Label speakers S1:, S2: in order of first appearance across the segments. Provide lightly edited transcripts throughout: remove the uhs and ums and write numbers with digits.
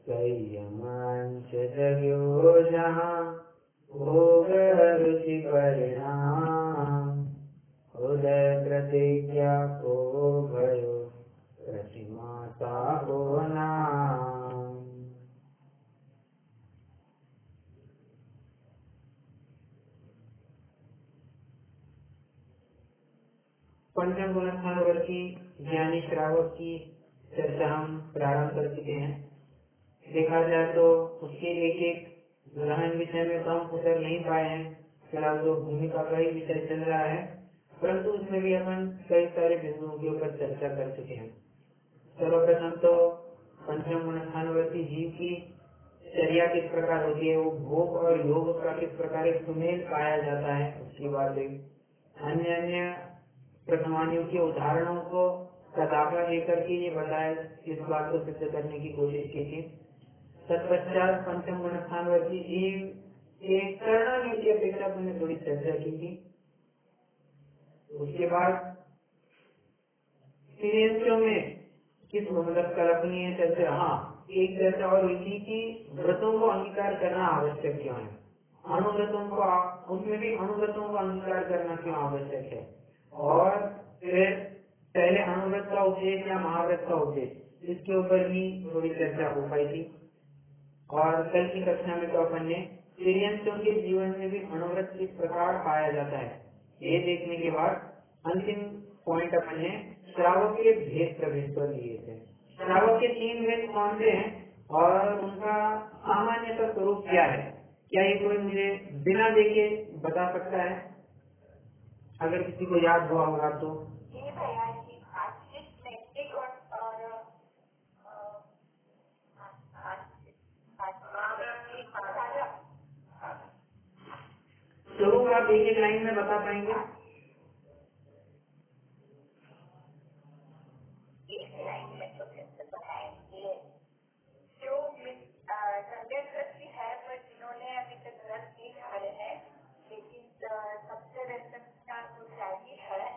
S1: संयमांच जग्यो जहाँ भोग रुचि परिणाम उदय प्रतिज्ञा को भयो प्रतिमा को नाम। पंचम गुणस्थान वर्ती ज्ञानी श्रावक की चर्चा हम प्रारंभ कर चुके हैं। देखा जाए तो उसके एक एक गहन विषय में तो हम उतर नहीं पाए हैं, फिलहाल तो भूमिका का ही विषय चल रहा है, परंतु उसमें भी अपन कई सारे बिंदुओं के ऊपर चर्चा कर चुके हैं। सर्वप्रथम तो पंचम गुणस्थानवर्ती जीव की चर्या किस प्रकार होती है, वो भोग और योग का किस प्रकार एक सुमेल पाया जाता है, उसकी बात है। अन्य अन्य प्रथमानियों के उदाहरणों को कदापा देकर के ये बताया, इस बात को सिद्ध करने की कोशिश की थी। तत्पश्चात पंचम गुणस्थानवर्ती जीव एक शरणागति की अपेक्षा मैंने थोड़ी चर्चा की थी। उसके बाद तिर्यंत्यों में किस मतलब कल्पनीय चर्चा, हाँ एक चर्चा और हुई थी कि व्रतों को अंगीकार करना आवश्यक क्यों है, अनुव्रतों को, उसमें भी अनुव्रतों को अंगीकार करना क्यों आवश्यक है, और फिर पहले अनुव्रत का उपदेश या महाव्रत का उपदेश, इसके ऊपर भी थोड़ी चर्चा हो पाई थी। और कल की कक्षा में तो अपन ने तिर्यंत्यों के जीवन में भी अनुव्रत किस प्रकार पाया जाता है ये देखने के बाद अंतिम पॉइंट अपन ने श्रावक के भेद प्रभेद पर लिए थे। श्रावक के 3 भेद कौन से हैं और उनका सामान्यतः स्वरूप क्या है, क्या ये कोई मुझे बिना देखे बता सकता है, अगर किसी को याद हुआ होगा तो। स्वरूप आप एक एक लाइन में बता पाएंगे?
S2: है पर जिन्होंने अभी तक व्रत नहीं खाए हैं, लेकिन सबसे रेस्पेक्ट जो जाति है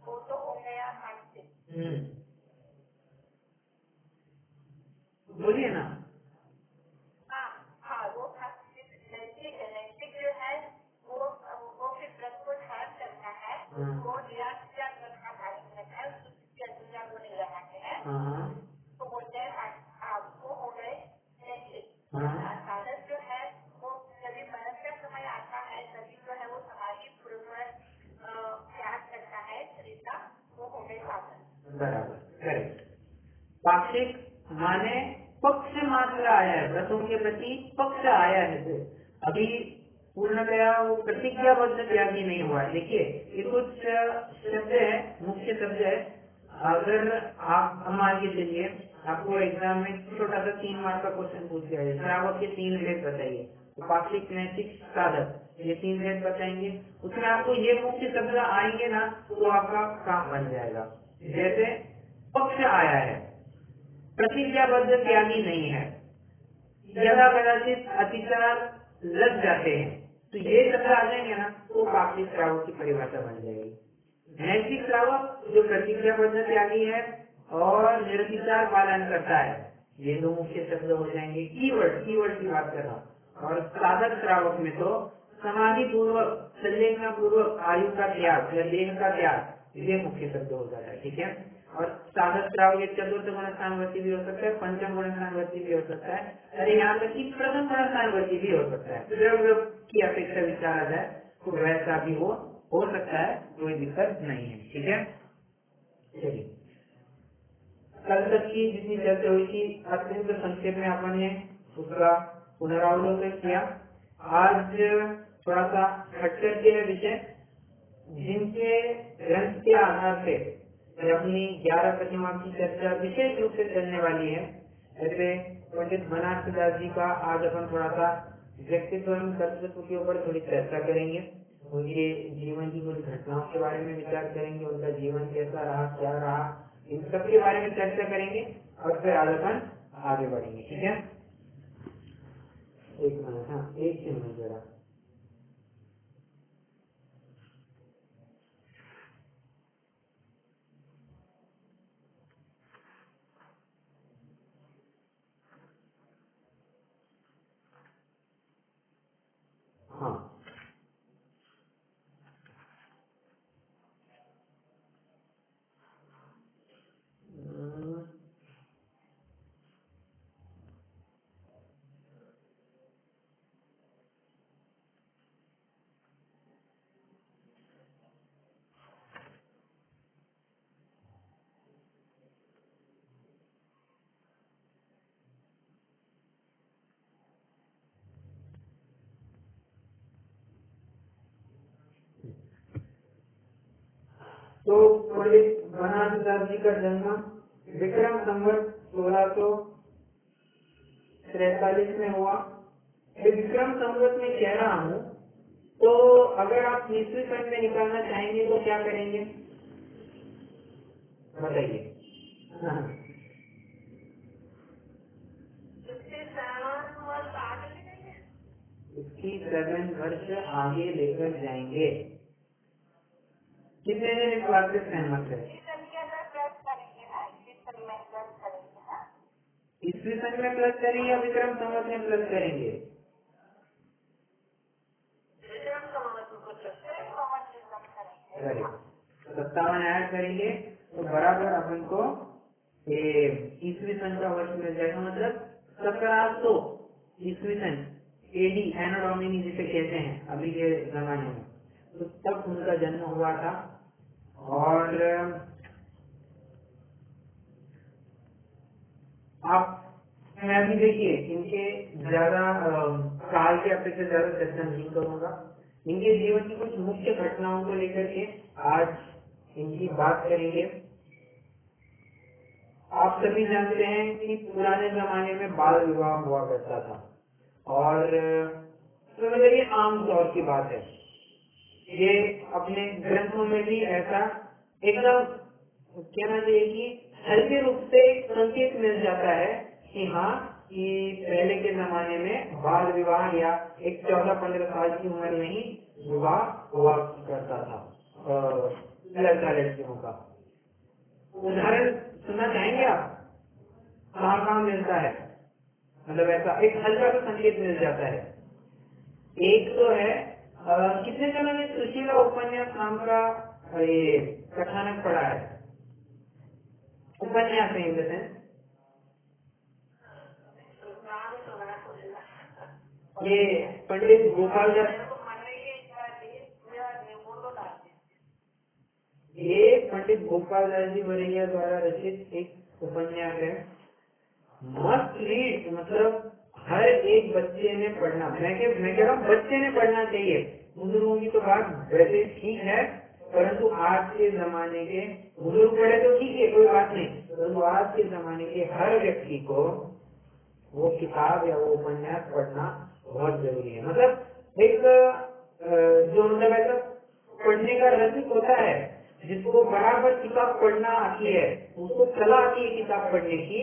S2: वो तो हो गया मानसिक।
S1: बोलिए ना।
S2: हाँ वो नैतिक जो है वो फिर व्रत को धारण करता है, वो निराशा व्रत का धारण करता है, उसकी अधूरा को नहीं लगाते हैं, तो बोलते हैं वो हो गए नैतिक। साधक जो है वो जब मरण का समय आता है तभी जो है वो समाधि पूर्वक त्याग करता है शरीर का, वो हो गए साधक।
S1: बराबर, करेक्ट। पाक्षिक माने पक्ष मात्र आया है, व्रतों के प्रति पक्ष आया है, अभी पूर्णतया वो प्रतिज्ञाबद्ध त्यागी नहीं हुआ है। देखिए ये कुछ शब्द है, मुख्य शब्द है। अगर आप मान के चलिए आपको एग्जाम में छोटा सा 3 मार्क का क्वेश्चन पूछ दिया जाए, श्रावक के 3 भेद बताइए, तो पाक्षिक, नैतिक, साधक, ये 3 भेद बताएंगे, उसमें आपको ये मुख्य शब्द आएंगे ना तो आपका काम बन जाएगा। जैसे पक्ष आया है, प्रतिज्ञाबद्ध त्यागी नहीं है, यदा कदाचित अतिचार लग जाते हैं, तो ये शब्द आ जाएंगे ना तो पाक्षिक श्रावक की परिभाषा बन जाएगी। नैतिक श्रावक जो प्रतिज्ञाबद्ध त्यागी है और निरतिचार पालन करता है, ये 2 मुख्य शब्द हो जाएंगे। कीवर्ड की बात कर रहा हूँ। और साधक श्रावक में तो समाधि पूर्वक, संलेखना पूर्वक आयु का त्याग या देह का त्याग, ये मुख्य शब्द हो जाता है। ठीक है। और साधक श्रावक एक चतुर्थ गुणस्थानवर्ती भी हो सकता है, पंचम गुणस्थानवर्ती भी हो सकता है, अरे यहाँ तक कि प्रथम गुणस्थानवर्ती भी हो सकता है। द्रव्य की अपेक्षा विचारा जाए तो वैसा भी हो सकता है, कोई दिक्कत नहीं है। ठीक है। चलिए, कल तक की जितनी चर्चा हुई थी अत्यंत संक्षेप में अपन ने उसका पुनरावलोकन किया। आज थोड़ा सा हटकर के विषय, जिनके ग्रंथ के आधार पे अपनी 11 प्रतिमा की चर्चा विशेष रूप से चलने वाली है, ऐसे पंडित बनारस दास जी का आज अपन थोड़ा सा व्यक्तित्व एवं कर्तृत्व के ऊपर थोड़ी चर्चा करेंगे। उनके जीवन की कुछ घटनाओं के बारे में विचार करेंगे, उनका जीवन कैसा रहा, क्या रहा, इन सब के बारे में चर्चा करेंगे और फिर आज अपन आगे बढ़ेंगे। ठीक है। एक मिनट, हाँ एक मिनट जरा। तो पंडित बनारस दास जी का जन्म विक्रम संवत 1643 में हुआ। विक्रम संवत में कह रहा हूँ, तो अगर आप ईस्वी सन में निकालना चाहेंगे तो क्या करेंगे बताइए। इसकी 7 वर्ष आगे लेकर जाएंगे। कितने दिन इस बात से सहमत है? ईस्वी सन में प्लस करेंगे या विक्रम संवत में प्लस करेंगे? 57 ऐड करेंगे तो बराबर अपन को ये ईस्वी सन का वर्ष मिल जाएगा। मतलब 1700 ईस्वी सन एडी एनो डोमिनी जिसे कहते हैं अभी के जमाने में, तो तब उनका जन्म हुआ था। और आप मैं अभी देखिए इनके ज्यादा काल के अपेक्षा ज्यादा चर्चा नहीं करूंगा। इनके जीवन की कुछ मुख्य घटनाओं को लेकर के आज इनकी बात करेंगे। आप सभी जानते हैं कि पुराने जमाने में बाल विवाह हुआ करता था और तो ये आम तौर की बात है। ये अपने ग्रंथों में भी ऐसा एकदम कहना चाहिए कि हल्के रूप से एक संकेत मिल जाता है कि हाँ कि पहले के जमाने में बाल विवाह या एक 14-15 साल की उम्र में ही विवाह हुआ करता था लड़का लड़कियों का। उदाहरण सुनना चाहेंगे आप? कहाँ मिलता है? मतलब ऐसा एक हल्का सा संकेत मिल जाता है। एक तो है कितने जनों ने सुशीला उपन्यास नाम का ये कथानक पढ़ा है? उपन्यास है जैसे ये पंडित गोपाल दास, ये पंडित गोपाल दास जी वरैया द्वारा रचित एक उपन्यास है। मस्ट रीड, मतलब हर एक बच्चे ने पढ़ना। मैं कह रहा हूँ बच्चे ने पढ़ना चाहिए। बुजुर्गों की तो बात वैसे ठीक है, परंतु आज के जमाने के बुजुर्ग पढ़े तो ठीक है कोई बात नहीं, परंतु आज के जमाने के हर व्यक्ति को वो किताब या वो उपन्यास पढ़ना बहुत जरूरी है। मतलब एक जो मतलब ऐसा पढ़ने का रसिक होता है जिसको बराबर किताब पढ़ना आती है, उसको कला आती है किताब पढ़ने की,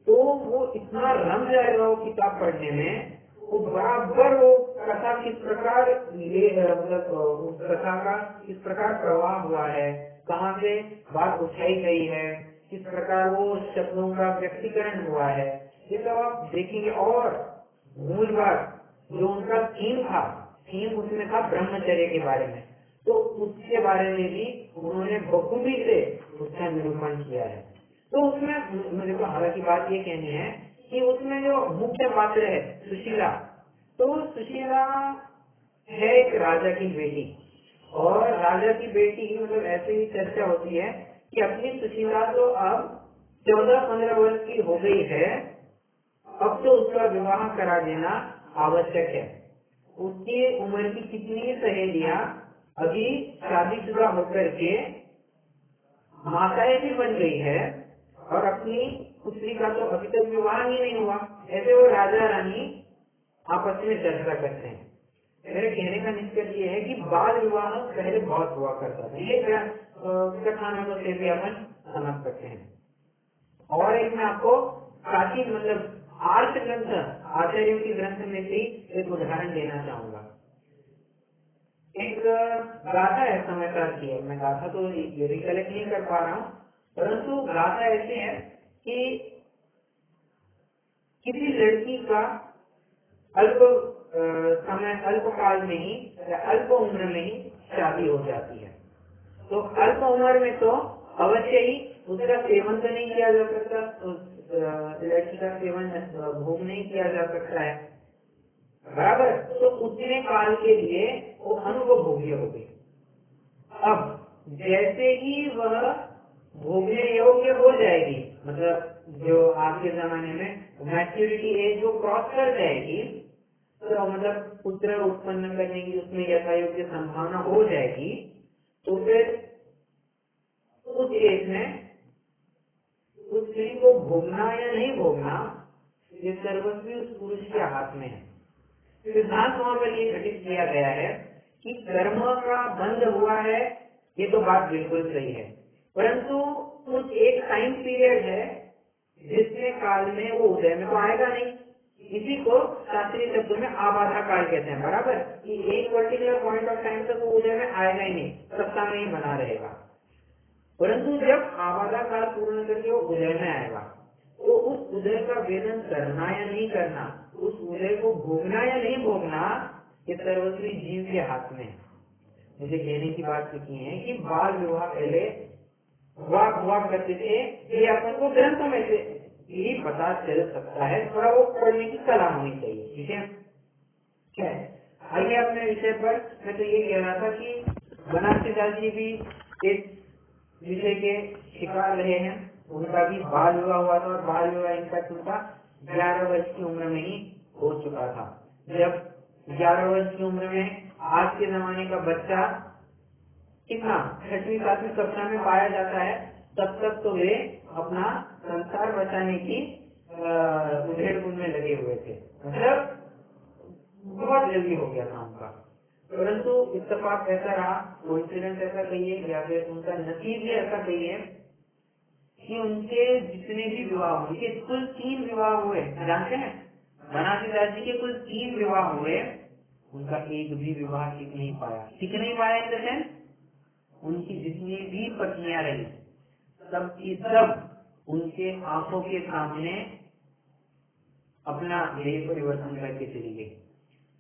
S1: तो वो इतना रम जाएगा वो किताब पढ़ने में, वो बराबर वो कथा किस प्रकार मतलब उस कथा का किस प्रकार प्रवाह हुआ है, कहाँ से बात उठाई गई है, किस प्रकार वो शब्दों का व्यक्तिकरण हुआ है, ये सब आप देखेंगे। और मूल बात जो उनका थीम उसमें था ब्रह्मचर्य के बारे में, तो उसके बारे में भी उन्होंने बखूबी से उसका निरूपण किया है। तो उसमें मुझे तो हालांकि बात ये कहनी है कि उसमें जो मुख्य पात्र है सुशीला, तो सुशीला है एक राजा की बेटी, और राजा की बेटी मतलब ऐसे ही चर्चा होती है कि अपनी सुशीला तो अब 14-15 वर्ष की हो गई है, अब तो उसका विवाह करा देना आवश्यक है। उसकी उम्र की कितनी सहेलियां अभी शादीशुदा होकर के माताएं भी बन गई है और अपनी पुत्री का तो अभी तक विवाह ही नहीं हुआ। ऐसे वो राजा रानी आपस में चर्चा करते हैं। मेरे कहने का निष्कर्ष ये है कि बाल विवाह पहले बहुत हुआ करता था, ये कथानकों से भी अपन समझ सकते हैं। और एक मैं आपको प्राचीन मतलब आर्ष ग्रंथ आचार्यों के ग्रंथ में से एक उदाहरण देना चाहूंगा। एक गाथा है समाचार की है, मैं गाथा तो रिकलेक्ट नहीं कर पा रहा हूँ, परंतु गाथा ऐसे है कि किसी लड़की का अल्प काल में ही या अल्प उम्र में ही शादी हो जाती है। तो अल्प उम्र में तो अवश्य ही उसका सेवन तो नहीं किया जा सकता, लड़की का सेवन भोग नहीं किया जा सकता है, बराबर। तो उतने काल के लिए वो अनुभव भोग्य हो गई। अब जैसे ही वह भोगने योग्य हो जाएगी, मतलब जो आज के जमाने में मैच्योरिटी एज जो क्रॉस कर जाएगी, तो मतलब पुत्र उत्पन्न करने की उसमें यथा योग्य संभावना हो जाएगी, तो फिर उस केस में उस स्त्री को भोगना या नहीं भोगना ये सर्वस्वी उस पुरुष के हाथ में है। सिद्धांत वहां पर ये घटित किया गया है कि कर्म का बंध हुआ है, ये तो बात बिल्कुल सही है, परंतु कुछ एक टाइम पीरियड है जिसके काल में वो उदय में तो आएगा नहीं। इसी को शास्त्रीय शब्दों में आबाधा काल कहते हैं, बराबर, कि एक पर्टिकुलर पॉइंट ऑफ टाइम तक वो उदय में आएगा ही नहीं, सत्ता में ही बना रहेगा। परंतु जब आबाधा काल पूर्ण करके वो उदय में आएगा तो उस उदय का वेदन करना या नहीं करना, उस उदय को भोगना या नहीं भोगना, ये सर्वस्वी जीव के हाथ में है। मुझे कहने की बात की है कि बाल विवाह पहले हुआ करते थे, ये अपन को ग्रंथों में से ही पता चल सकता है, थोड़ा वो पढ़ने की कला होनी चाहिए, ठीक है। क्या है, आइए अपने विषय पर। मैं तो ये कह रहा था कि बनारसी दास जी भी इस विषय के शिकार रहे हैं, उनका भी बाल विवाह हुआ था और बाल विवाह इनफैक्ट उनका 11 वर्ष की उम्र में ही हो चुका था। जब 11 वर्ष की उम्र में आज के जमाने का बच्चा कितना 6वीं 7वीं कक्षा में पाया जाता है, तब तक तो वे अपना संसार बचाने की उधेड़-बुन में लगे हुए थे, मतलब बहुत जल्दी हो गया था उनका। परंतु इत्तेफाक ऐसा रहा, कोइंसिडेंस ऐसा कहिए या फिर उनका नसीब ही ऐसा कहिए कि उनके जितने भी विवाह हुए, उनके कुल 3 विवाह हुए, जानते हैं, बनारसी दास जी के कुल 3 विवाह हुए, उनका एक भी विवाह टिक नहीं पाया। टिक नहीं पाया इन द सेंस, उनकी जितनी भी पत्नियां रही सब की सब उनके आंखों के सामने अपना देह परिवर्तन करके चली गई।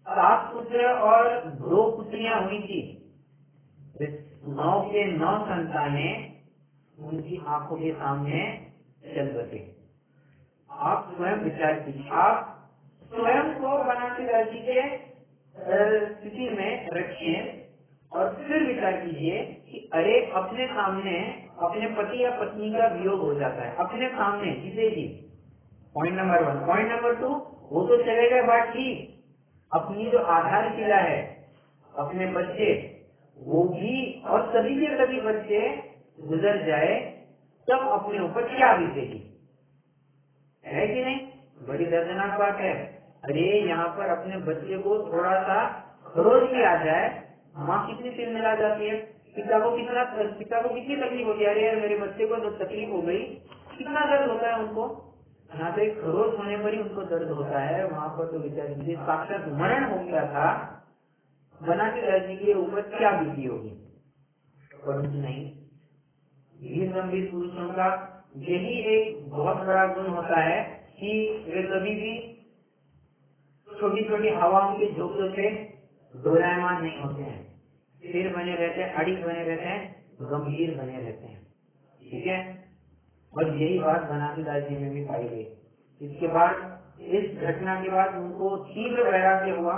S1: 7 पुत्र और 2 पुत्रियां हुई थी, 9 के 9 संतानें उनकी आंखों के सामने चल बसे। आप स्वयं विचार कीजिए, आप स्वयं को बनारसी दास जी के स्थिति में रखिए और फिर विचार कीजिए कि अरे अपने सामने अपने पति या पत्नी का वियोग हो जाता है, अपने सामने किसी भी। Point number 1। पॉइंट नंबर 2, वो तो चले गए बात ठीक, अपनी जो आधारशिला है, अपने बच्चे, वो भी और सभी के सभी बच्चे गुजर जाए तब अपने ऊपर क्या बीतेगी, है कि नहीं? बड़ी दर्दनाक बात है। अरे यहाँ पर अपने बच्चे को थोड़ा सा खरोच भी आ जाए, माँ कितनी सिर मिला जाती है, पिता को कितनी तकलीफ होती है, अरे यार मेरे बच्चे को तो तकलीफ हो गई, कितना दर्द होता है उनको। यहाँ पे खरोच होने पर ही उनको दर्द होता है, वहाँ पर तो बेचारी साक्षात मरण हो गया था, बनारसी दास जी के ऊपर क्या बीती होगी। परंतु नहीं, वीर गंभीर पुरुषों का यही एक बहुत बड़ा गुण होता है कि वे कभी भी छोटी छोटी हवाओं के झोंकों से डोलायमान नहीं होते हैं, सिर बने रहते हैं, अड़िग बने रहते हैं, गंभीर बने रहते हैं, ठीक है। और यही बात बनारसी दास जी में भी पाई गई। इसके बाद इस घटना के बाद उनको तीव्र वैराग्य हुआ,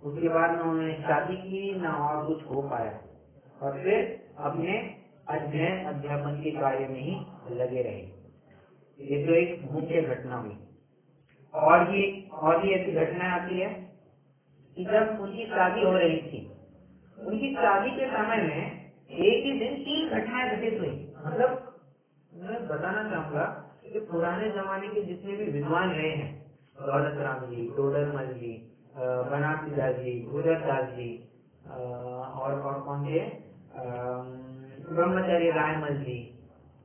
S1: उसके बाद न उन्होंने शादी की न और कुछ हो पाया और फिर अपने अध्ययन अध्यापन के कार्य में ही लगे रहे। ये तो एक मुख्य घटना हुई। और भी ऐसी घटना आती है कि जब उनकी शादी हो रही थी, उनकी शादी के समय में एक ही दिन 3 घटनाएं घटित हुई। मतलब मैं बताना चाहूंगा कि पुराने जमाने के जितने भी विद्वान रहे हैं, दौलत राम जी, टोडरमल जी, बनारसी दास जी, गुजरदास जी और कौन थे, ब्रह्मचारी रायमल जी,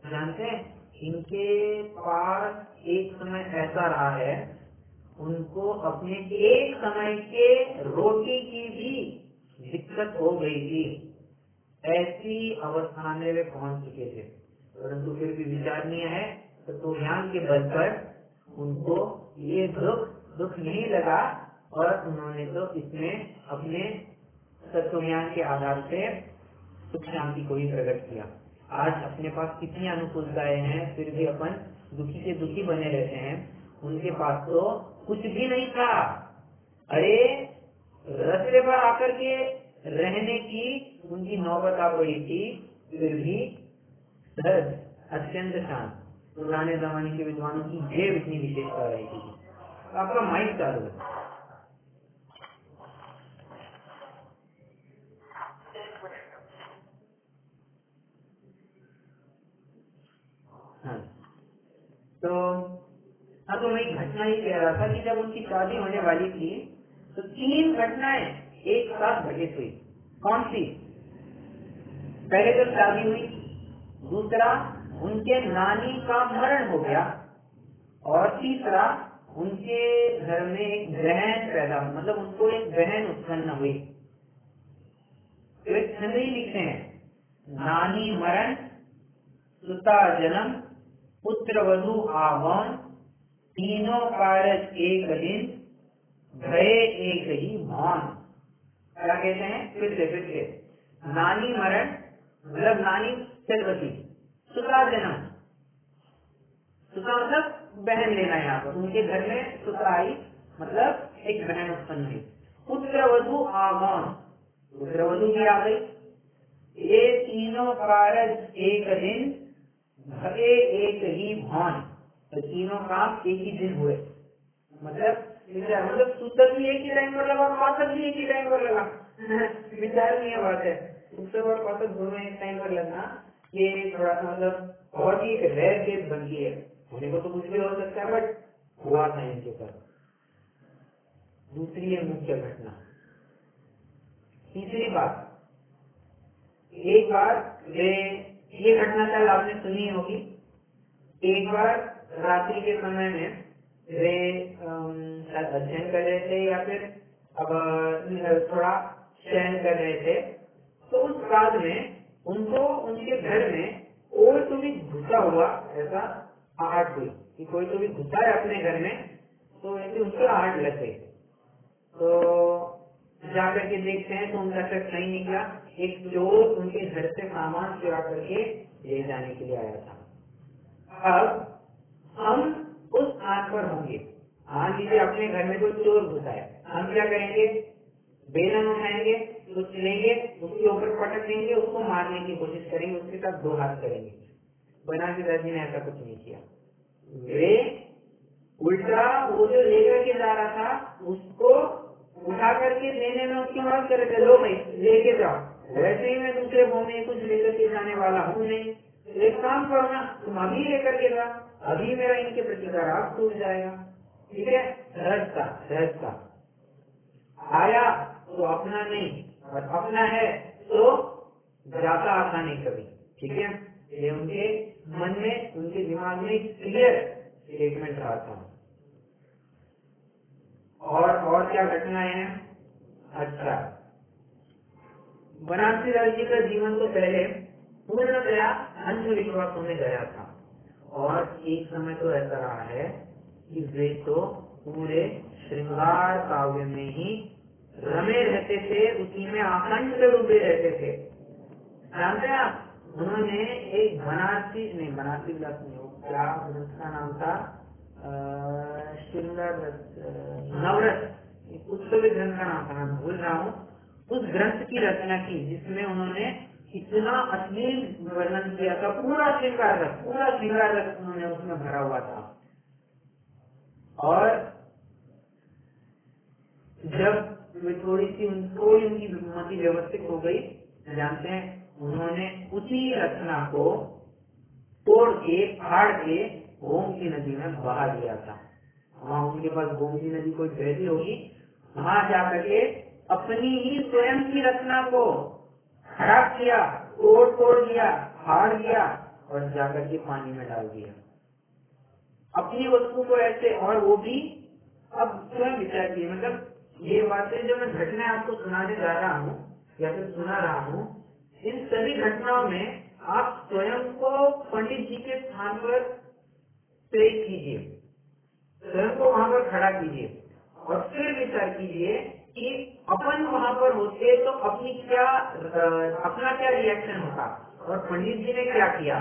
S1: जानते हैं, इनके पास एक समय ऐसा रहा है, उनको अपने एक समय के रोटी की भी दिक्कत हो गई थी, ऐसी अवस्था में वे पहुंच चुके थे। परंतु फिर भी विचारणीय है तो ज्ञान के बल पर उनको ये दुख नहीं लगा और उन्होंने तो इसमें अपने तत्व ज्ञान के आधार से सुख शांति को ही प्रकट किया। आज अपने पास कितनी अनुकूलताएं हैं, फिर भी अपन दुखी से दुखी बने रहते हैं। उनके पास तो कुछ भी नहीं था, अरे रास्ते पर आकर के रहने की उनकी नौबत आ पड़ी थी, फिर भी अत्यंत शांत। पुराने जमाने के विद्वानों की ये इतनी विशेषता रही थी। आपका माइक चालू है। तो हाँ, तो मैं एक घटना ही कह रहा था कि जब उनकी शादी होने वाली थी तो 3 घटनाएं एक साथ घटित हुई। कौन सी? पहले तो शादी हुई, दूसरा उनके नानी का मरण हो गया, और तीसरा उनके घर में एक बहन पैदा, मतलब उनको एक बहन उत्पन्न हुई। तो एक छंद ही लिखते हैं, नानी मरण, सुता जन्म, पुत्र वधु आगमन, तीनों कारज एक दिन, भय एक ही मौन। क्या कहते हैं? फिर से नानी मरण मतलब नानी चलवती, सुता जन्म, सुता मतलब बहन लेना, यहाँ पर उनके घर में सुता आई मतलब एक बहन उत्पन्न हुई। पुत्र वधु आगमन, पुत्र वधु भी आ गई। ये तीनों कारज एक दिन, भय एक ही भौन। तो तीनों काम एक ही दिन हुए, मतलब सूतक भी एक ही टाइम पर लगा, पाठक भी एक ही टाइम पर लगा। विचार नहीं बात है, सूतक और पाठक दोनों एक टाइम पर लगना, ये थोड़ा सा मतलब बहुत ही एक रेयर केस बन गई है। होने को तो कुछ भी हो सकता है, बट हुआ था इनके साथ। दूसरी है मुख्य घटना। तीसरी बात, एक बार ये घटना शायद आपने सुनी होगी। एक बार रात्रि के समय में वे शायद अध्ययन कर रहे थे या फिर अब थोड़ा शयन कर रहे थे, तो उस काल में उनको उनके घर में कोई तो भी घुसा हुआ ऐसा आहट हुई कि कोई तो भी घुसा है अपने घर में, तो ऐसे उनकी आहट लग गई। तो जाकर के देखते हैं तो उनका शक सही निकला, एक चोर उनके घर से सामान चुरा करके ले जाने के लिए आया था। अब हम उस स्थान पर होंगे, मान लीजिए अपने घर में कोई चोर घुसा है, हम क्या करेंगे? बेलन उठाएंगे, कुछ लेंगे, उसके ऊपर पटक देंगे, उसको मारने की कोशिश करेंगे, उसके साथ 2 हाथ करेंगे। बनारसी दादी ने ऐसा कुछ नहीं किया। वे उल्टा वो जो लेकर के जा रहा था उसको उठा करके देने में उसकी मदद कर रहे थे, लो भाई लेके जाओ। वैसे ही मैं दूसरे भाव में कुछ लेकर के जाने वाला हूँ नहीं, एक काम करो ना, तुम अभी लेकर के जाओ, अभी मेरा इनके प्रति का राग टूट जाएगा। ठीक है, सहजता आया तो अपना नहीं, और अपना है तो जाता आता नहीं कभी। ठीक है, ये उनके मन में, उनके दिमाग में क्लियर स्टेटमेंट रहा था। और क्या घटनाएं हैं? अच्छा, बनारसी दास जी का जीवन तो पहले पूर्णतया अंधविश्वासों में गया था, और एक समय तो ऐसा रहा है कि वे तो पूरे श्रृंगार काव्य में ही रमे रहते थे, उसी में आखंड डूबे रहते थे। जानते हैं आप, उन्होंने एक बनारसी विलास नहीं, वो क्या उसका नाम था, नवरस, कुछ तो भी ग्रंथ का नाम था, मैं भूल रहा हूँ। उस ग्रंथ की रचना की जिसमें उन्होंने इतना अश्लील वर्णन किया था, पूरा श्रृंगार रस उन्होंने उसमें भरा हुआ था। और जब थोड़ी सी उनकी मति व्यवस्थित हो गई, जानते हैं, उन्होंने उसी रचना को तोड़ के फाड़ के गोमती नदी में बहा दिया था। वहाँ उनके पास गोमती नदी कोई बहती होगी, वहाँ जाकर के अपनी ही स्वयं की रचना को खराब किया, तोड़ दिया, फाड़ दिया, और जाकर के पानी में डाल दिया अपनी वस्तु को ऐसे। और वो भी, अब स्वयं विचार किए, मतलब ये बातें जो मैं घटना आपको सुनाने जा रहा हूँ या फिर सुना रहा हूँ, इन सभी घटनाओं में आप स्वयं को पंडित जी के स्थान पर प्लेस कीजिए, स्वयं को वहां पर खड़ा कीजिए, और फिर विचार कीजिए कि अपन वहां पर होते तो अपना क्या रिएक्शन होता, और पंडित जी ने क्या किया।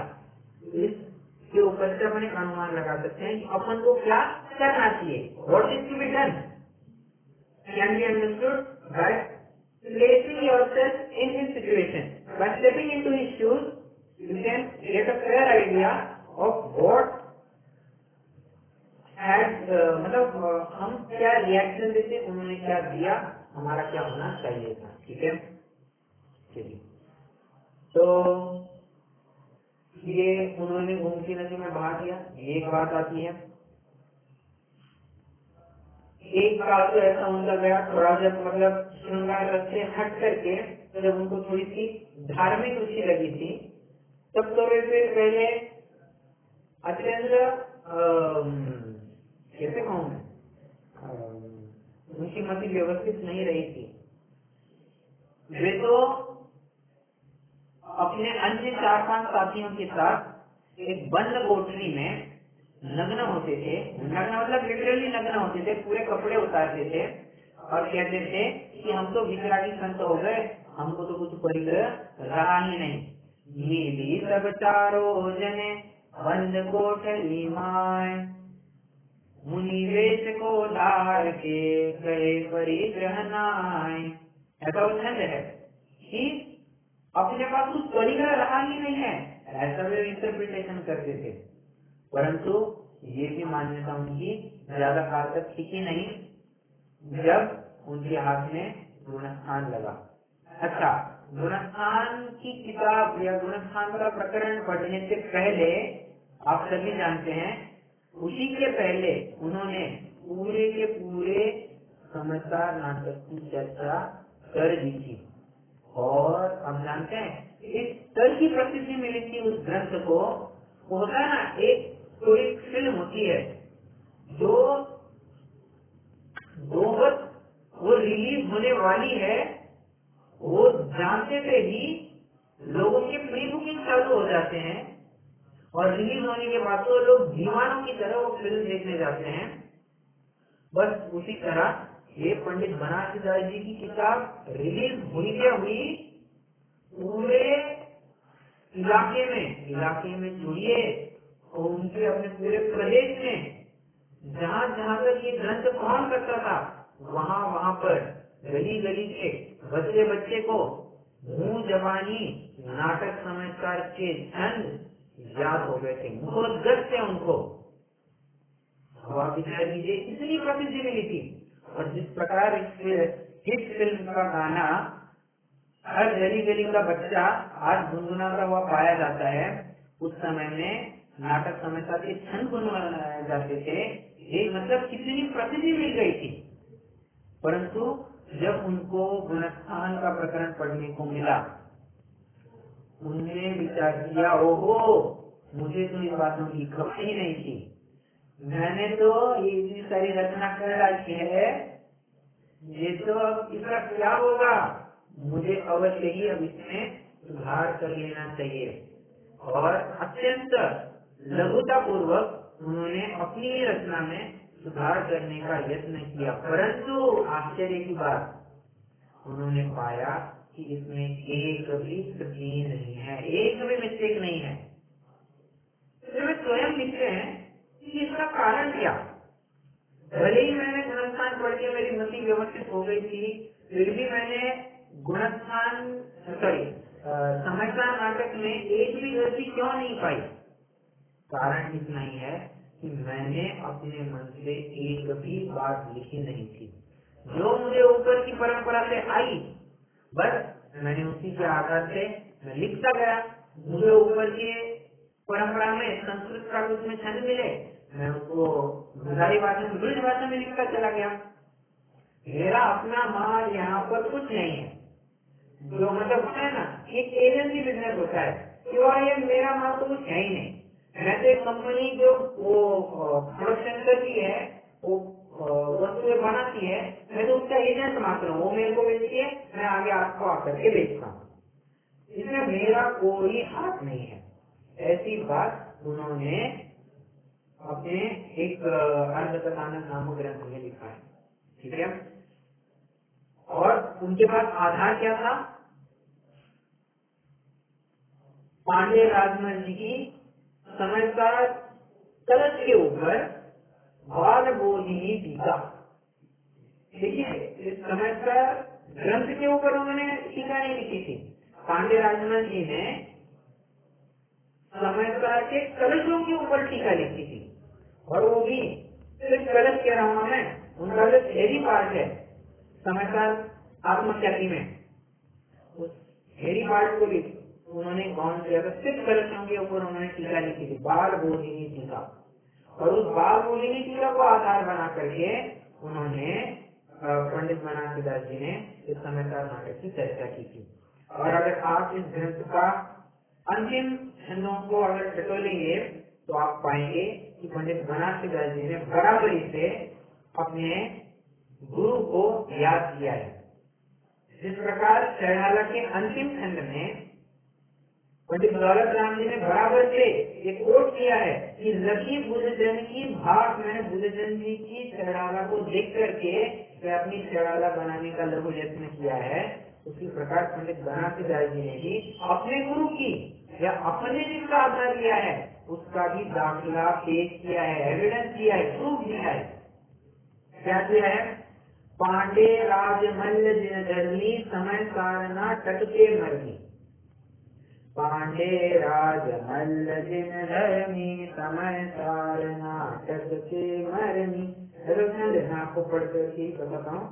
S1: इसके ऊपर से अपन एक अनुमान लगा सकते हैं कि अपन को क्या करना चाहिए। What is to be done can be understood by placing yourself in his situation. By stepping into his shoes, you can get a fair idea of what had मतलब हम क्या रिएक्शन देते, उन्होंने क्या दिया, हमारा क्या होना चाहिए था। ठीक है, चलिए, तो ये उन्होंने गोमती नदी में बहा दिया, ये एक बात आती है। एक काल तो ऐसा उनका गया, थोड़ा जब मतलब श्रृंगार रस से हट करके जब उनको थोड़ी सी धार्मिक रुचि लगी थी, तब तो वैसे पहले अत्यंत कैसे कहूँ मैं, उनकी मति व्यवस्थित नहीं रही थी। वे तो अपने अन्य 4-5 साथियों के साथ एक बंद कोठरी में नग्न होते थे, नग्न मतलब लिटरली नग्न होते थे, पूरे कपड़े उतारते थे और कहते थे कि हम तो वितरागी संत हो गए, हमको तो कुछ परिग्रह रहा ही नहीं। नीली सब चारो जने बंद कोठरी माय, मुनि वेश को धार के गए परिग्रह नाय। ऐसा वचन है कि अपने पास कुछ परिग्रह रहा ही नहीं है, ऐसा वे इंटरप्रिटेशन करते थे। परंतु ये भी मान्यता उनकी ज्यादा काल तक टिकी नहीं, जब उनके हाथ में गुणस्थान लगा। अच्छा, गुणस्थान की किताब या गुणस्थान का प्रकरण पढ़ने से पहले आप सभी जानते हैं, उसी के पहले उन्होंने पूरे के पूरे समझदार नाटक की चर्चा कर दी थी। और हम जानते हैं इस तरह की प्रसिद्धि मिली थी उस ग्रंथ को। होता है ना, एक कोई फिल्म होती है जो दो वो रिलीज होने वाली है, वो जानते थे ही लोगों के प्री बुकिंग चालू हो जाते हैं और रिलीज होने के बाद तो लोग दीवानों की तरह वो फिल्म देखने जाते हैं। बस उसी तरह ये पंडित बनारसी दास जी की किताब रिलीज हुई क्या हुई, पूरे इलाके में जुड़िए और उनके अपने पूरे प्रदेश में जहाँ जहाँ तक ये ग्रंथ पहुंच सकता था, वहाँ पर गली गली के बच्चे बच्चे को मुंह जबानी नाटक समझकार के छंद याद हो गए थे, मुखोद्गत थे उनको। अब आप विचार कीजिए, इतनी प्रसिद्धि मिली थी। और जिस प्रकार इस फिल्म का गाना हर गली गली का बच्चा आज गुनगुनाता हुआ पाया जाता है, उस समय में नाटक समझकार के छंद गुनगुनाए जाते थे। ये मतलब कितनी प्रसिद्धि मिल गई थी। परंतु जब उनको गुणस्थान का प्रकरण पढ़ने को मिला, उन्होंने विचार किया, ओहो, मुझे तो इन बातों की खबर ही नहीं थी, मैंने तो ये इतनी सारी रचना कर रखी है, ये तो अब इसका क्या होगा, मुझे अवश्य ही अब इसमें सुधार कर लेना चाहिए। और अत्यंत लघुता पूर्वक उन्होंने अपनी रचना में सुधार करने का यत्न किया। परंतु आश्चर्य की बात, उन्होंने पाया कि इसमें एक भी त्रुटि नहीं है, एक भी मिस्टेक नहीं है। तो वे स्वयं लिखते हैं कि इसका कारण क्या। भले ही मैंने गुणस्थान पढ़ के मेरी मति व्यवस्थित हो गई थी, फिर भी मैंने समझदार नाटक में एक भी गलती क्यों नहीं पाई। कारण इतना ही है कि मैंने अपने मन से एक भी बात लिखी नहीं थी, जो मुझे ऊपर की परंपरा से आई, बस मैंने उसी के आधार से मैं लिखता गया। मुझे ऊपर की परंपरा में संस्कृत प्राकृत में छंद मिले, मैं उसको गुजराती भाषा में ब्रज भाषा में लिखता चला गया। मेरा अपना माल यहाँ पर कुछ नहीं है। जो मतलब होता है ना, एक एजेंसी बिजनेस होता है कि ये मेरा माल तो कुछ है ही नहीं। मैं तो एक कंपनी जो वो प्रोडक्शन करती है, वो वस्तुएं बनाती है, मैं तो उसका एजेंट मात्र हूँ। वो मेरे को बेचती है, मैं आगे आपको आकर के बेचता हूँ, इसमें मेरा कोई हाथ नहीं है। ऐसी बात उन्होंने अपने एक अर्धकथानक नामक ग्रंथ में लिखा है। ठीक है, और उनके पास आधार क्या था? पांडे राजमल जी की समझदार कलश के ऊपर बाल बोधिनी टीका। देखिए, इस समझदार ग्रंथ के ऊपर उन्होंने टीका नहीं लिखी थी। पांडे राजमल जी ने समझदार के कलशों के ऊपर टीका लिखी थी, और वो भी सिर्फ कलश कह रहा हूं मैं, उनका जो हेरी पार्ट है समझदार आत्मख्याति में, उस हेरी पार्ट को भी उन्होंने कौन किया था, सिर्फ कलशों के ऊपर उन्होंने टीका लिखी थी, बाल बोधिनी टीका। और उस बाल बोधिनी टीका को आधार बना करके उन्होंने पंडित बनारसी दास जी ने इस समयसार नाटक की चर्चा की थी। और अगर आप इस ग्रंथ का अंतिम छंदों को अगर टटोलेंगे तो आप पाएंगे कि पंडित बनारसी दास जी ने बराबरी से अपने गुरु को याद किया है। जिस प्रकार चैणाला के अंतिम खंड में पंडित दौलत राम जी ने बराबर से ये कोट किया है कि लकी बुद्धजन की भाग मैंने बुद्धजन जी की चैणाला को देख करके अपनी चैणाला बनाने का लघु यत्न किया है। उसी प्रकार पंडित बनारसी दास जी ने भी अपने गुरु की या अपने जिसका आधार लिया है उसका भी दाखिला पेश किया है, एविडेंस दिया है, प्रूफ दिया है। क्या किया है? पांडे राजमल्ल जिन धर्मी समय सारना टटके मरनी। पांडे राजमल्ल जिन धर्मी समय सारना टटके मरनी। मैं आपको पढ़ करके बताता हूँ।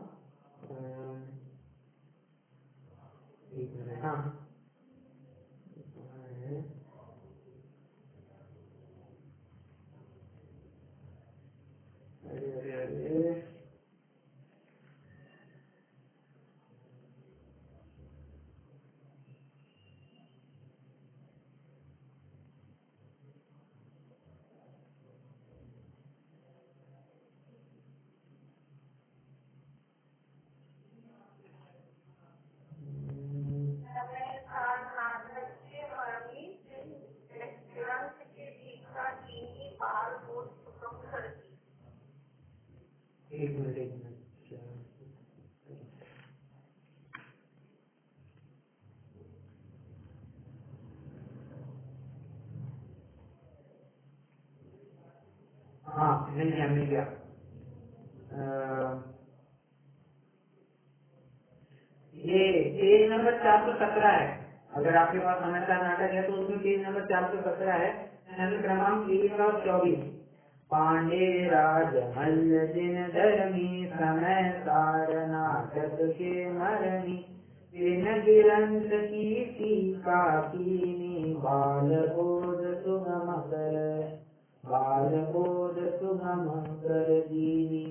S1: एक मिनट। हाँ, अरे एक मिनट। हाँ, मिल गया। ये पेज नंबर 417 है। अगर आपके पास समाचार नाटक है तो उसमें पेज नंबर 417 है, खंड क्रमांक 24। पांडे राजमल्ल जिन धर्मी समय सारना टटके मरनी। बिन गिरंत की टीका कीनी बाल बोध सुगम कर दीनी।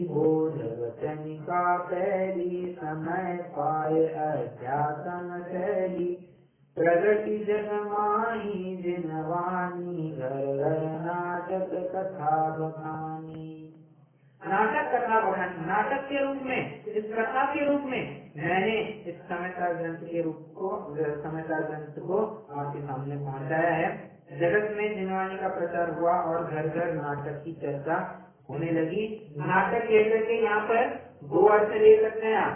S1: बोध वचन का पहली समय पाए अध्यात्म शैली। प्रगति जगमाही जिनवानी घर घर नाटक कथा बखानी। नाटक कथा बखानी, नाटक के रूप में, इस कथा के रूप में मैंने इस समाचार ग्रंथ को आपके सामने पहुंचाया है। जगत में जिनवानी का प्रचार हुआ और घर घर नाटक की चर्चा होने लगी। नाटक कहकर के यहाँ पर दो अर्थ ले सकते हैं आप।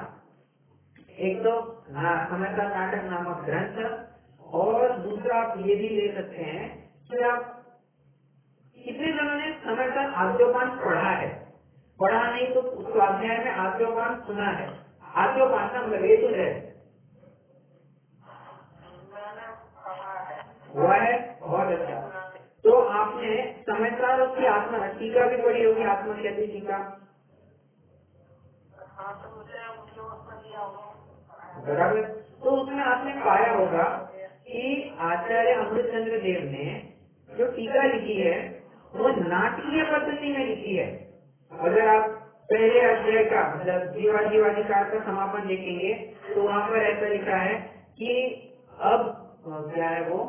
S1: एक तो समाचार नाटक नामक ग्रंथ, और दूसरा आप ये भी ले सकते हैं कि आप कितने जनों ने समाचार आद्योपान पढ़ा नहीं तो स्वाध्याय में आद्योपान सुना है। आद्योपान का मतलब ये तो है हुआ है। बहुत अच्छा। तो आपने समाचार उसकी आत्मा टीका भी पढ़ी होगी, आत्मा कहती टीका। बराबर। तो उसमें आपने पाया होगा कि आचार्य अमृतचंद्र देव ने जो टीका लिखी है वो नाटकीय पद्धति में लिखी है। अगर आप पहले अध्याय का मतलब जीवाधिकार का समापन देखेंगे तो वहाँ पर ऐसा लिखा है कि अब क्या है वो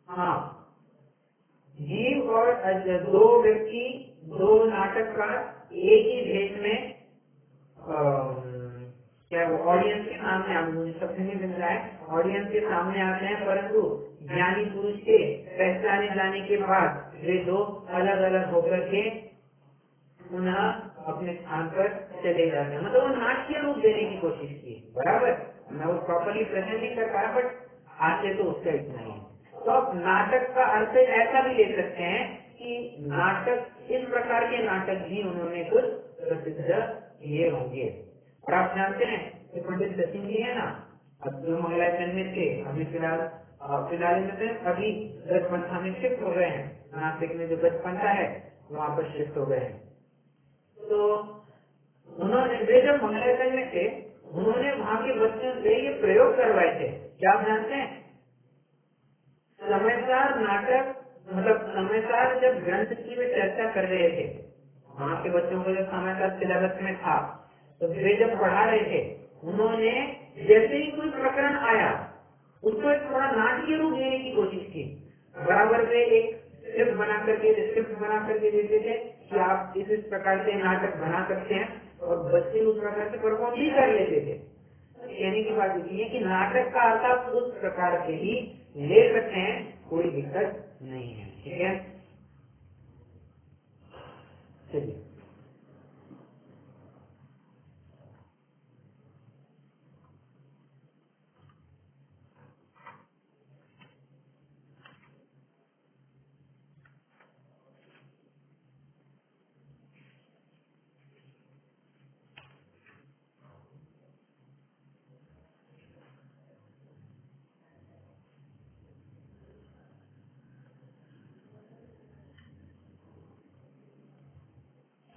S1: हाँ, जीव और दो व्यक्ति, दो नाटककार एक ही भेष में क्या वो ऑडियंस के सामने, मुझे शब्द नहीं मिल रहा है, ऑडियंस के सामने आते हैं, परंतु ज्ञानी पुरुष के पहचाने जाने के बाद वे दो अलग अलग होकर के पुनः अपने स्थान पर चले जाते हैं। मतलब वो नाट्य रूप देने की कोशिश की। बराबर, मैं वो प्रॉपरली प्रेजेंट नहीं कर पाया, बट आते तो उसका इतना ही। तो अब नाटक का अर्थ ऐसा भी ले सकते हैं कि नाटक, इस प्रकार के नाटक भी उन्होंने कुछ प्रसिद्ध किए होंगे। और आप जानते हैं कि पंडित सचिन जी है ना, अब जो मंगलाचरण में थे, अभी फिलहाल में थे, अभी गजपंथा में शिफ्ट हो गए हैं। नासिक में जो गजपंथा है वहाँ पर शिफ्ट हो गए हैं। तो उन्होंने, वे जब मंगलाचरण में थे उन्होंने वहां के बच्चों से ये प्रयोग करवाए थे। क्या आप जानते हैं? समयसार नाटक, मतलब समयसार जब ग्रंथ की वे चर्चा कर रहे थे, वहाँ के बच्चों को जब समयसार सिलेबस में था, तो वे जब पढ़ा रहे थे, उन्होंने जैसे ही कोई प्रकरण आया उसको एक थोड़ा नाटकीय रूप देने की कोशिश की। बराबर वे एक स्क्रिप्ट बना करके देते थे कि आप इस प्रकार से नाटक बना सकते हैं, और बच्चे उस प्रकार से परफॉर्म भी कर लेते थे। कहने की बात ये है कि नाटक का अर्थ आप उस प्रकार से ही ले सकते हैं, कोई दिक्कत नहीं है। ठीक है, चलिए।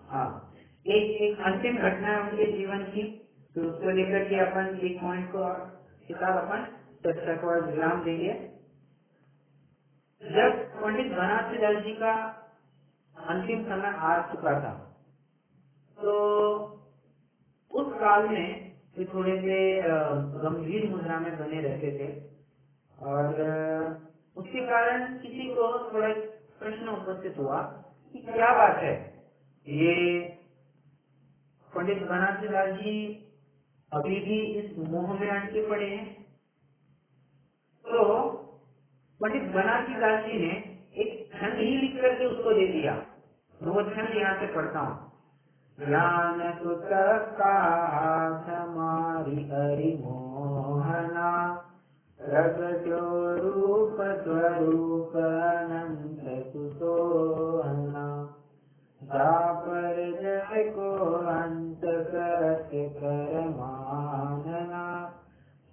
S1: हाँ, एक अंतिम घटना है उनके जीवन की, तो उसको लेकर के अपन एक पॉइंट को किताब अपन चर्चा को विराम देंगे। जब पंडित बनारसी दास जी का अंतिम समय आ चुका था, तो उस काल में वे थोड़े से गंभीर मुद्रा में बने रहते थे, और उसके कारण किसी को थोड़ा प्रश्न उपस्थित हुआ कि क्या बात है, ये पंडित बनारसी दास जी अभी भी इस मोह में अटके पड़े हैं। तो पंडित बनारसी दास जी ने एक छंद ही लिख करके उसको दे दिया। तो वो छंद यहाँ से पढ़ता हूँ। ज्ञान सुत हमारी हरि मोहना, रगजो रूप स्वरूप अनंत सुसोहना, पर जय को अंत करत कर मानना,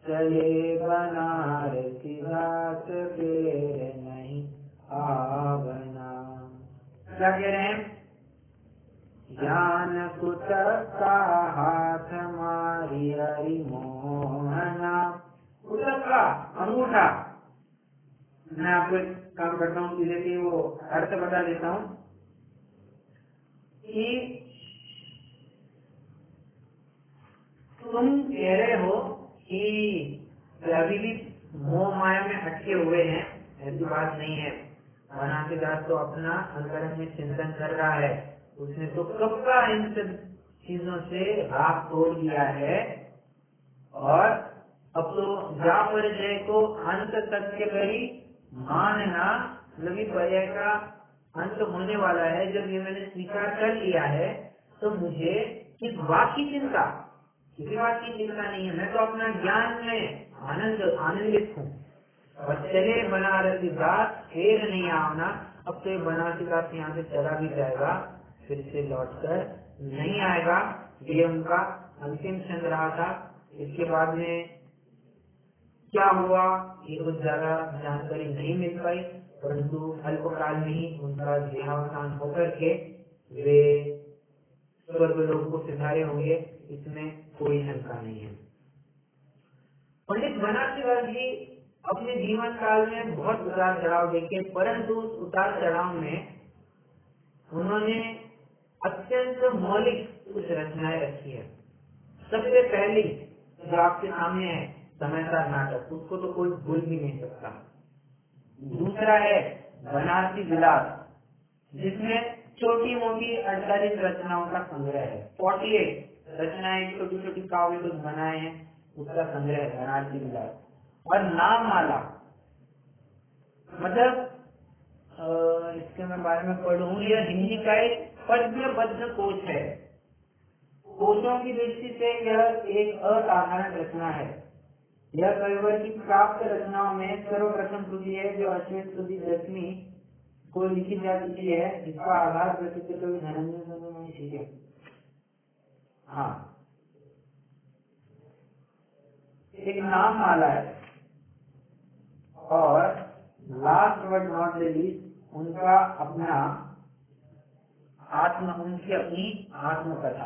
S1: चले बनारसी दास फेर नहीं आवना। क्या कह रहे हैं? ज्ञान कुत का हाथ मारी हरि मोहना, कुतक का अंगूठा। मैं आपको एक काम करता हूँ, सीधे से वो अर्थ बता देता हूँ कि तुम कह रहे हो कि अभी भी मोह माया में अटके हुए हैं, ऐसी बात नहीं है। बनारसी दास तो अपना अंतरंग में चिंतन कर रहा है, उसने तो कब का इन सब चीजों से राग तोड़ दिया है, और अब तो जा परिचय को अंत सत्य करी मानना, लगी पर्याय का अंत होने वाला है। जब ये मैंने स्वीकार कर लिया है, तो मुझे किस बात की चिंता, किसी बात की चिंता नहीं है। मैं तो अपना ज्ञान में आनंदित हूँ। और चले बनारसी दास फिर नहीं आना। अब तो बनारसी दास यहाँ से चला भी जाएगा, फिर से लौटकर नहीं आएगा। ये उनका अंतिम क्षण रहा था। इसके बाद में क्या हुआ ये कुछ ज्यादा जानकारी नहीं मिल पाई, परंतु अल्पकाल में ही उनका देहावसान होकर के वे स्वर्ग लोक को सिधारे होंगे, इसमें कोई शंका नहीं है। पंडित बनारसी दास जी अपने जीवन काल में बहुत उतार चढ़ाव देखे, परंतु उस उतार चढ़ाव में उन्होंने अत्यंत मौलिक कुछ रचनाएं रखी है। सबसे पहली जो आपके सामने है समयसार नाटक, उसको तो कोई भूल भी नहीं सकता। दूसरा है बनारसी विलास, जिसमें छोटी मोटी 48 रचनाओं का संग्रह है। 48 रचनाएं, छोटी छोटी काव्य कुछ बनाए हैं, उसका संग्रह है बनारसी विलास। और नाम माला, मतलब इसके मैं बारे में पढ़ूं, यह हिंदी का एक पद्यबद्ध कोश है। कोशों की दृष्टि से यह एक असाधारण रचना है। यह कविवर की प्राप्त रचनाओं में सर्वप्रथम कृति है जो अश्वेत कृति 10वीं को लिखी जा चुकी है, जिसका आधार प्रसिद्ध कवि धनंजय। ठीक है, हाँ, एक नाम माला है। और last but not the least उनका अपना उनकी अपनी आत्मकथा।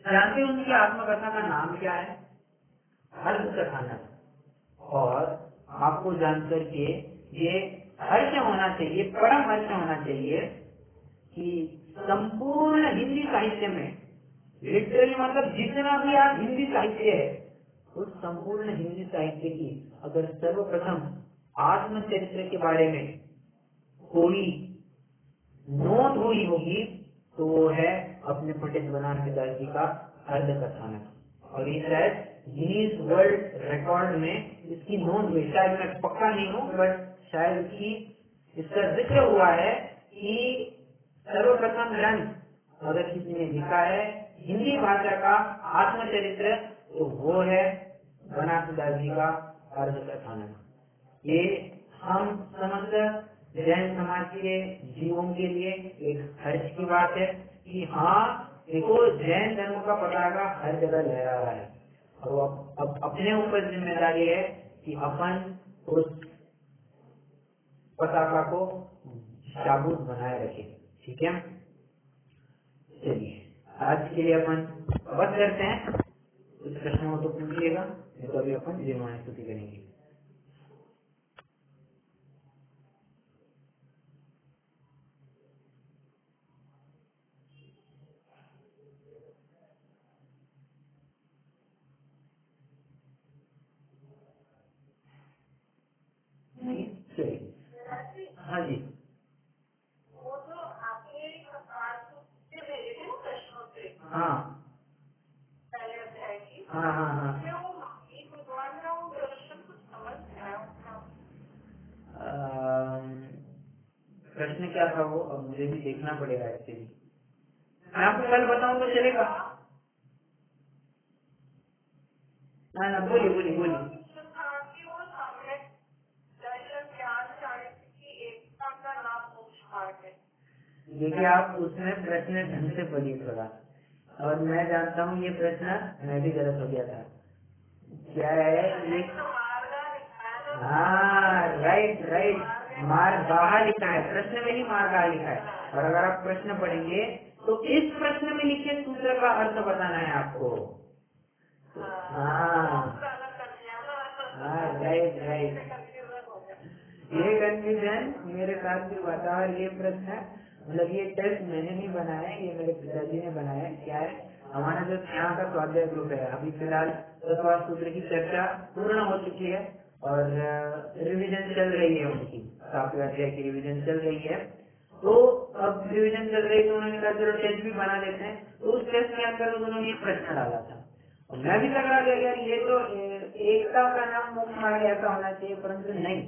S1: जानते हैं उनकी आत्मकथा का नाम क्या है? अर्ध कथानक। और आपको जानकर के ये हर्ष होना चाहिए, परम हर्ष होना चाहिए कि संपूर्ण हिंदी साहित्य में लिटरली मतलब जितना भी आप हिंदी साहित्य है उस संपूर्ण हिंदी साहित्य की अगर सर्वप्रथम आत्मचरित्र के बारे में कोई नोट हुई होगी तो वो है अपने पंडित बनारस दास जी का अर्ध कथानक। और ये शायद गिनीज वर्ल्ड रिकॉर्ड में इसकी नोंद हुई, शायद मैं पक्का नहीं हूँ बट शायद इसका जिक्र हुआ है कि सर्वप्रथम ग्रंथ अगर किसी ने लिखा है हिंदी भाषा का आत्मचरित्र तो वो है बनारस दास जी का अर्ध कथानक। ये हम समस्त जैन समाज के जीवों के लिए एक हर्ष की बात है कि हाँ देखो जैन धर्म का पताका हर जगह लहरा रहा है और वो अब अपने ऊपर जिम्मेदारी है कि अपन उस पताका को शाबूत बनाए रखें। ठीक है, चलिए आज के लिए अपन बस करते हैं। कुछ प्रश्न हो तो पूछिएगा, नहीं तो अभी अपन जीवनी स्तुति करेंगे। हाँ जी,
S2: वो जो आपने भेजे थे ना प्रश्नों से
S1: हाँ
S2: पहले अध्याय की,
S1: हाँ हाँ हाँ
S2: वो भगवान का वो दर्शन कुछ समझ नहीं आया उसका।
S1: प्रश्न क्या था वो, अब मुझे भी देखना पड़ेगा एक्चुअली। मैं आपको कल बताऊं तो चलेगा? ना बोलिए बोलिए बोलिए।
S2: वो सामने दर्शन ज्ञान चारित्र की एकता का नाम मोक्ष मार्ग है।
S1: देखिए आप उसमें प्रश्न ढंग से पढ़िए थोड़ा, और मैं जानता हूँ ये प्रश्न मैं भी गलत हो गया था। क्या है ये? हाँ राइट राइट, मार्गाहा लिखा है, प्रश्न में ही मार्गाहा लिखा है। और अगर आप प्रश्न पढ़ेंगे तो इस प्रश्न में लिखे सूत्र का अर्थ बताना है आपको। हाँ राइट राइट, ये कंफ्यूजन मेरे साथ भी हुआ था। और ये प्रश्न मतलब ये टेस्ट मैंने नहीं बनाया, ये मेरे पिताजी ने बनाया। क्या है, हमारा जो यहाँ का स्वाध्याय ग्रुप है अभी फिलहाल 10वां सूत्र की चर्चा पूर्ण हो चुकी है और रिवीजन चल रही है, उनकी 7वें अध्याय की रिवीजन चल रही है। तो अब रिवीजन चल रही है तो उन्होंने कहा चलो टेस्ट भी बना देते हैं। तो उस टेस्ट के अंदर उन्होंने ये प्रश्न डाला था और मैं भी लगा यार ये तो एकता का नाम मोक्ष मार्ग ऐसा होना चाहिए, परंतु नहीं,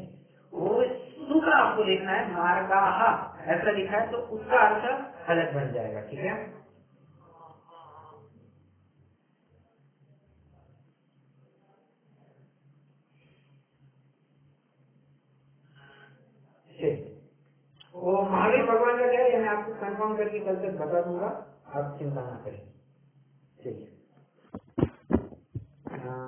S1: वो सूत्र आपको देखना है, मार्गाहा ऐसा लिखा है तो उसका अर्थ अलग बन जाएगा। ठीक है, वो महावीर भगवान का क्या है मैं आपको कंफर्म करके कल तक बता दूंगा, आप चिंता ना करें। चलिए हाँ,